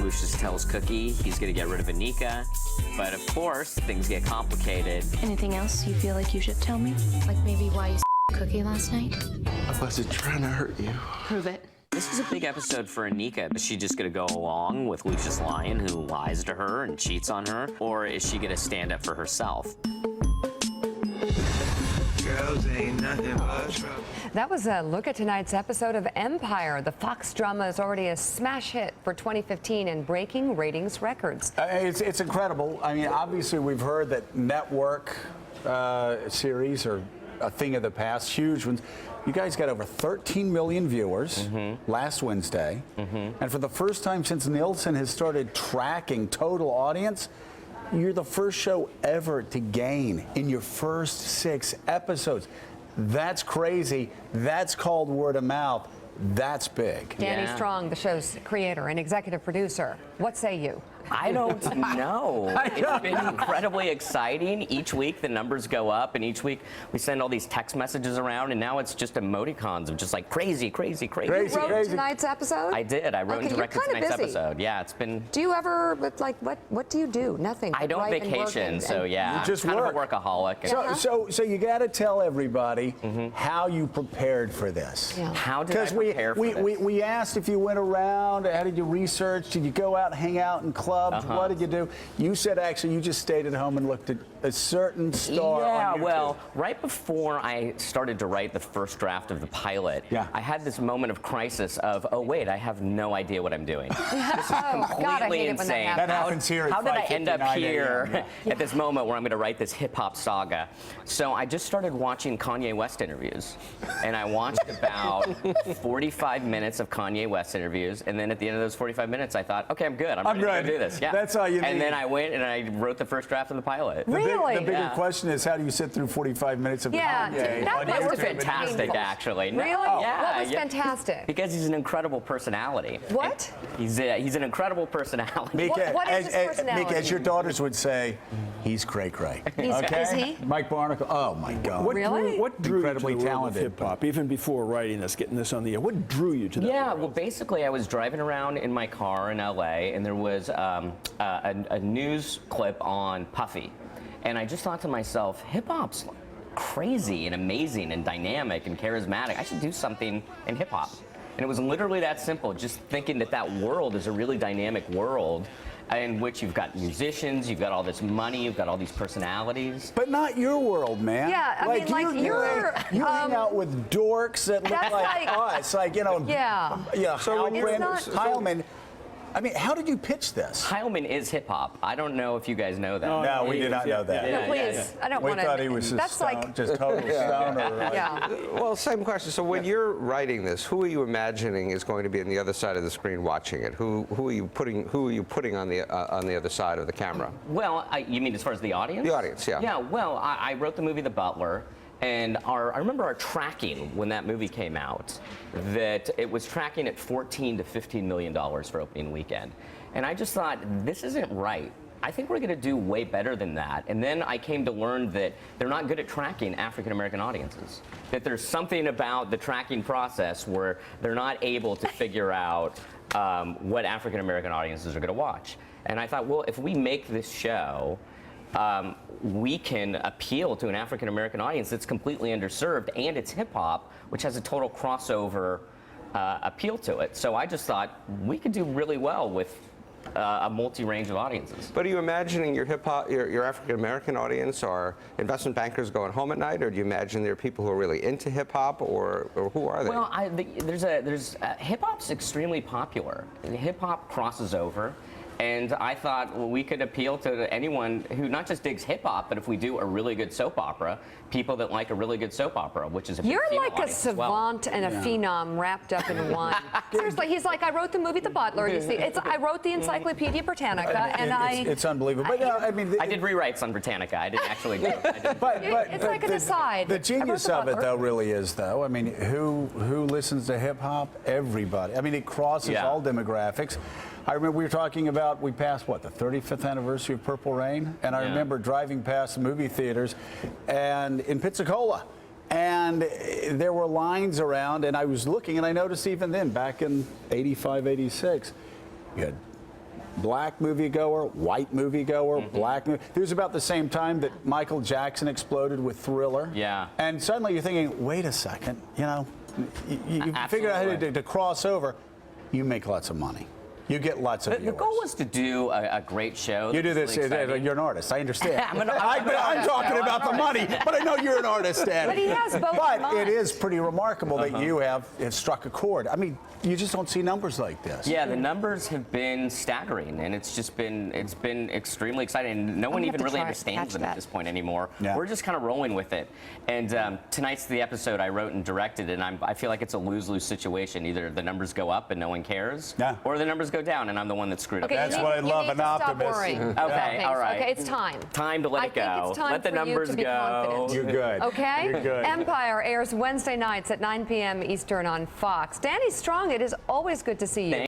Lucius tells Cookie he's going to get rid of Anika. But of course, things get complicated. Anything else you feel like you should tell me? Like maybe why you Cookie last night? I wasn't trying to hurt you. Prove it. This is a big episode for Anika. Is she just going to go along with Lucius Lyon, who lies to her and cheats on her? Or is she going to stand up for herself? Girls ain't nothing but trouble. That was a look at tonight's episode of Empire. The Fox drama is already a smash hit for 2015 and breaking ratings records. It's incredible. I mean, obviously, we've heard that network series are a thing of the past, huge ones. You guys got over 13 million viewers last Wednesday. And for the first time since Nielsen has started tracking total audience, you're the first show ever to gain in your first 6 episodes. That's crazy. That's called word of mouth. That's big. Danny Strong, the show's creator and executive producer. What say you? I don't know. It's been incredibly exciting. Each week the numbers go up, and each week we send all these text messages around, and now it's just emoticons of just like crazy, crazy, crazy. You wrote tonight's episode? I did. I wrote and directed tonight's episode. Yeah, it's been. Do you ever, like, what do you do? Nothing. I don't vacation, so yeah. You just kind work. of a workaholic. So you got to tell everybody how you prepared for this. Yeah. How did I prepare for this? We asked if you went around, how did you research? Did you go out and hang out in clubs? What did you do? You said actually you just stayed at home and looked at a certain star on YouTube. Well, right before I started to write the first draft of the pilot, I had this moment of crisis of, oh wait, I have no idea what I'm doing. This is completely insane. That happens here at How did I end up 5:59 here at this moment where I'm going to write this hip-hop saga? So I just started watching Kanye West interviews, and I watched about 45 minutes of Kanye West interviews, and then at the end of those 45 minutes, I thought, okay, I'm good. I'm ready to go do this. Yeah. That's all you need. And then I went and I wrote the first draft of the pilot. Really? The bigger question is, how do you sit through 45 minutes of Kanye? That They were fantastic, actually. Really? Yeah. What was fantastic? Because he's an incredible personality. What? He's an incredible personality. Mika, What is his personality? Mika, as your daughters would say, he's cray-cray. Okay? Is he? Mike Barnicle, oh my God. What drew Incredibly you to the world talented. of hip-hop, even before writing this, getting this on the air? What drew you to that world? Well, basically, I was driving around in my car in LA, and there was a news clip on Puffy. And I just thought to myself, hip-hop's crazy and amazing and dynamic and charismatic. I should do something in hip-hop. And it was literally that simple, just thinking that world is a really dynamic world in which you've got musicians, you've got all this money, you've got all these personalities. But not your world, man. Yeah, I mean, like you're you hang out with dorks that look That's like us, like, you know. Yeah. So Heilman. I mean, how did you pitch this? Heilman is hip hop. I don't know if you guys know that. No, we did not know that. No, please. I don't We want to. thought he was just total stoner. Yeah. Well, same question. So when you're writing this, who are you imagining is going to be on the other side of the screen watching it? Who are you putting on the other side of the camera? Well, you mean as far as the audience? The audience, yeah. Yeah. Well, I wrote the movie The Butler. And I remember our tracking when that movie came out, that it was tracking at $14 to $15 million for opening weekend. And I just thought, this isn't right. I think we're going to do way better than that. And then I came to learn that they're not good at tracking African American audiences. That there's something about the tracking process where they're not able to figure out what African American audiences are going to watch. And I thought, well, if we make this show, we can appeal to an African American audience that's completely underserved, and it's hip hop, which has a total crossover appeal to it. So I just thought we could do really well with a multi-range of audiences. But are you imagining your hip hop, your African American audience are investment bankers going home at night, or do you imagine they're people who are really into hip hop, or who are they? Well, there's hip hop's extremely popular. Hip hop crosses over. And I thought, well, we could appeal to anyone who not just digs hip hop, but if we do a really good soap opera, people that like a really good soap opera, which is a big You're female like a audience as well. savant and a phenom wrapped up in one. Seriously, he's like, I wrote the movie The Butler. You see, I wrote the Encyclopedia Britannica, and it's unbelievable. But I mean, I did rewrites on Britannica. I didn't actually do it. But it's like an aside. The genius of it, though, really is, though. I mean, who listens to hip hop? Everybody. I mean, it crosses all demographics. I remember we were talking about, we passed, what, the 35th anniversary of Purple Rain? And I remember driving past the movie theaters and in Pensacola. And there were lines around, and I was looking, and I noticed even then, back in 85, 86, you had black moviegoer, white moviegoer, Mm-hmm. black movie. It was about the same time that Michael Jackson exploded with Thriller. Yeah. And suddenly you're thinking, wait a second, you know, you figure out how Absolutely. to cross over. You make lots of money. You get lots of The viewers. goal was to do a great show. You do that was this. really exciting. You're an artist. I understand. I'm an I'm talking about the money, but I know you're an artist, Dad. But he has both But minds. it is pretty remarkable Uh-huh. that you have struck a chord. I mean, you just don't see numbers like this. Yeah, the numbers have been staggering, and it's been extremely exciting. No one gonna even have to really try- understands catch them that. at this point anymore. Yeah. We're just kind of rolling with it. And tonight's the episode I wrote and directed, and I feel like it's a lose-lose situation. Either the numbers go up and no one cares, Yeah. or the numbers go down and I'm the one that screwed Okay, up. That's you what need, I you love, need an to stop optimist. worrying. Okay, about things. all right. Okay, it's time. Time to let I it go. think it's time Let the for you numbers to be go. confident. You're good. Okay? You're good. Empire airs Wednesday nights at 9 p.m. Eastern on Fox. Danny Strong, it is always good to see you.